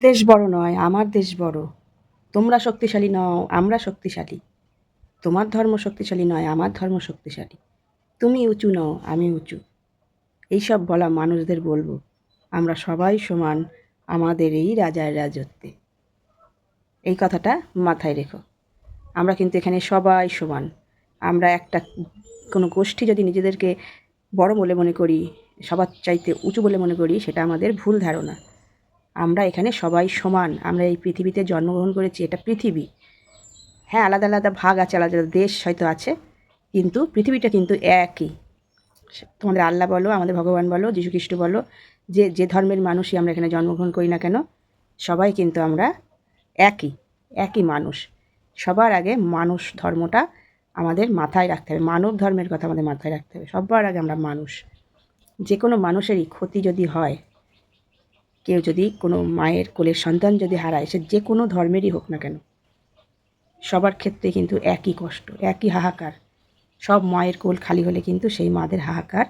দেশ বড় নয়, আমার দেশ বড়। তোমরা শক্তিশালী নও, আমরা শক্তিশালী। তোমার ধর্ম শক্তিশালী নয়, আমার ধর্ম শক্তিশালী। তুমি উঁচু নও, আমি উঁচু। এইসব বলা মানুষদের বলবো, আমরা সবাই সমান আমাদের এই রাজার রাজত্বে। এই কথাটা মাথায় রেখো। আমরা কিন্তু এখানে সবাই সমান। আমরা একটা কোনো গোষ্ঠী যদি নিজেদেরকে বড় বলে মনে করি, সবার চাইতে উঁচু বলে মনে করি, সেটা আমাদের ভুল ধারণা। আমরা এখানে সবাই সমান। আমরা এই পৃথিবীতে জন্মগ্রহণ করেছি, এটা পৃথিবী। হ্যাঁ, আলাদা আলাদা ভাগ আছে, আলাদা আলাদা দেশ হয়তো আছে, কিন্তু পৃথিবীটা কিন্তু একই। তোমাদের আল্লাহ বলো, আমাদের ভগবান বলো, যীশুখ্রিস্ট বলো, যে ধর্মের মানুষই আমরা এখানে জন্মগ্রহণ করি না কেন, সবাই কিন্তু আমরা একই একই মানুষ। সবার আগে মানুষ ধর্মটা আমাদের মাথায় রাখতে হবে। মানব ধর্মের কথা আমাদের মাথায় রাখতে হবে। সবার আগে আমরা মানুষ। যে কোনো মানুষেরই ক্ষতি যদি হয়, কেউ যদি কোনো মায়ের কোলের সন্তান যদি হারায়, সে যে কোনো ধর্মেরই হোক না কেন, সবার ক্ষেত্রে কিন্তু একই কষ্ট, একই হাহাকার। সব মায়ের কোল খালি হলে কিন্তু সেই মাদের হাহাকার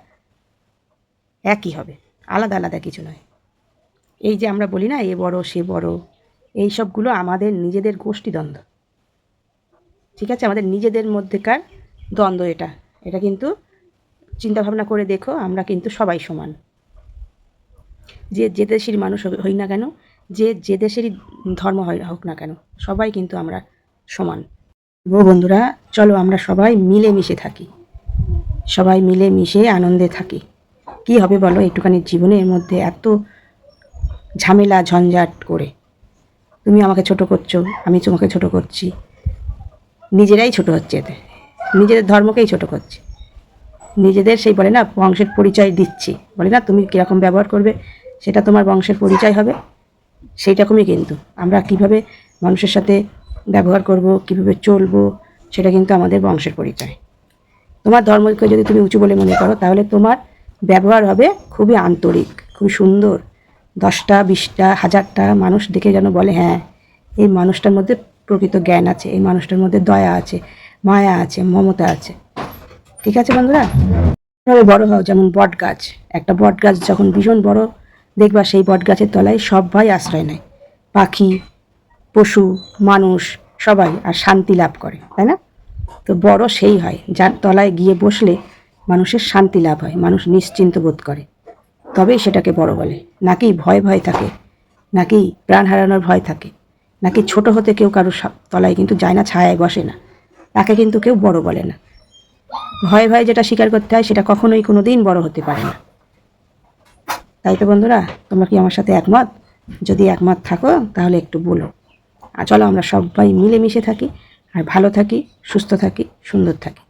একই হবে, আলাদা আলাদা কিছু নয়। এই যে আমরা বলি না এ বড় সে বড়, এই সবগুলো আমাদের নিজেদের গোষ্ঠীদ্বন্দ্ব। ঠিক আছে, আমাদের নিজেদের মধ্যেকার দ্বন্দ্ব এটা। এটা কিন্তু চিন্তাভাবনা করে দেখো, আমরা কিন্তু সবাই সমান। যে দেশের মানুষ হই না কেন, যে দেশেরই ধর্ম হোক না কেন, সবাই কিন্তু আমরা সমান। বন্ধুরা, চলো আমরা সবাই মিলেমিশে থাকি, সবাই মিলেমিশে আনন্দে থাকি। কি হবে বলো একটুখানি জীবনের মধ্যে এত ঝামেলা ঝঞ্ঝাট করে? তুমি আমাকে ছোট করছো, আমি তোমাকে ছোট করছি, নিজেরাই ছোট হচ্ছে, এতে নিজেদের ধর্মকেই ছোট করছি। নিজেদের সেই বলে না বংশের পরিচয় দিচ্ছি, বলে না তুমি কীরকম ব্যবহার করবে সেটা তোমার বংশের পরিচয় হবে। সেই রকমই কিন্তু আমরা কিভাবে মানুষের সাথে ব্যবহার করব, কিভাবে চলবো, সেটা কিন্তু আমাদের বংশের পরিচয়। তোমার ধর্মকে যদি তুমি উঁচু বলে মনে করো, তাহলে তোমার ব্যবহার হবে খুবই আন্তরিক, খুবই সুন্দর। 10টা 20টা 1000টা মানুষ দেখে যেন বলে হ্যাঁ, এই মানুষটার মধ্যে প্রকৃত জ্ঞান আছে, এই মানুষটার মধ্যে দয়া আছে, মায়া আছে, মমতা আছে। ঠিক আছে বন্ধুরা, এভাবে বড় হও। যেমন বট গাছ, একটা বট গাছ যখন ভীষণ বড় দেখবা, সেই বট গাছের তলায় সবাই আশ্রয় নেয়, পাখি, পশু, মানুষ, সবাই, আর শান্তি লাভ করে, তাই না? তো বড় সেই হয় যার তলায় গিয়ে বসলে মানুষের শান্তি লাভ হয়, মানুষ নিশ্চিন্ত বোধ করে, তবেই সেটাকে বড় বলে। নাকি ভয় ভয় থাকে, নাকি প্রাণ হারানোর ভয় থাকে, নাকি ছোট হতে কেউ কারোর তলায় কিন্তু যায় না, ছায়ায় বসে না, তাকে কিন্তু কেউ বড় বলে না। ভয়ে ভয়ে যেটা স্বীকার করতে হয়, সেটা কখনোই কোনো দিন বড় হতে পারে না। তাই তো বন্ধুরা, তোমরা কি আমার সাথে একমত? যদি একমত থাকো তাহলে একটু বলো। আর চলো আমরা সবাই মিলেমিশে থাকি, আর ভালো থাকি, সুস্থ থাকি, সুন্দর থাকি।